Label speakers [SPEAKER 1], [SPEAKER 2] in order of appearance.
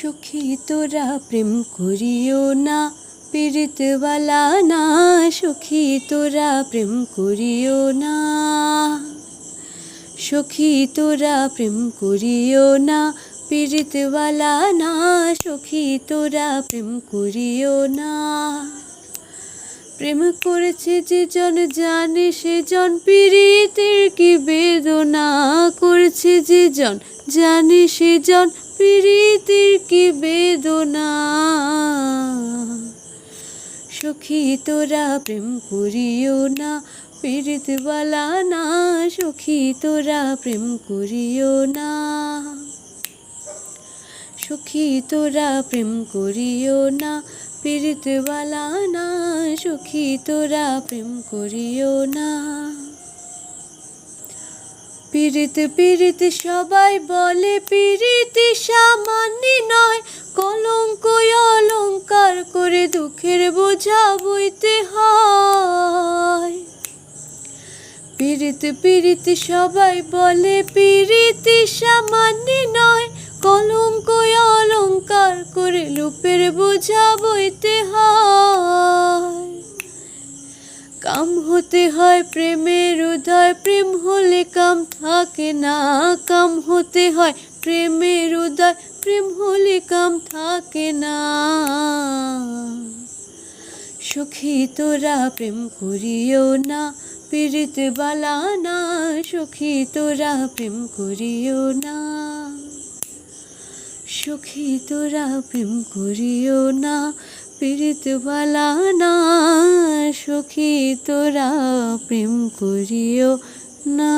[SPEAKER 1] সখী তোরা প্রেম করিও না, পীড়িতওয়ালা না। সখী তোরা প্রেম করিও না, সখী তোরা প্রেম করিও না, পীড়িতওয়ালা না। সখী তোরা প্রেম করিও না। প্রেম করেছে যে জন জানে সে জন পীড়িতের কি বেদনা। করেছে যে জন জানে সে জন পীড়িতের কি বেদনা। সখী তোরা প্রেম করিও না, পীড়িতওয়ালা না। সখী তোরা প্রেম করিও না, সখী তোরা প্রেম করিও না, পীড়িতওয়ালা না। সখী তোরা প্রেম করিও না। পীড়িত পীড়িত সবাই বলে, পীড়িতি সামান্য নয়। কলঙ্ক অলঙ্কার করে দুঃখের বোঝা বইতে হয়। পীড়িত পীড়িত সবাই বলে, পীড়িতি সামান্য নয়। কলঙ্ক অলঙ্কার করে রূপের বোঝা বইতে হয়। কাম হতে হয় প্রেমের উদয়, প্রেম হলে কাম থাকে না। কাম হতে হয় প্রেমের উদয়, প্রেম হলে কাম থাকে না। সখী তোরা প্রেম করিও না, পীড়িতওয়ালা না। সখী তোরা প্রেম করিও না, সখী তোরা প্রেম করিও না, পীড়িতওয়ালা না। সখী তোরা প্রেম করিও না।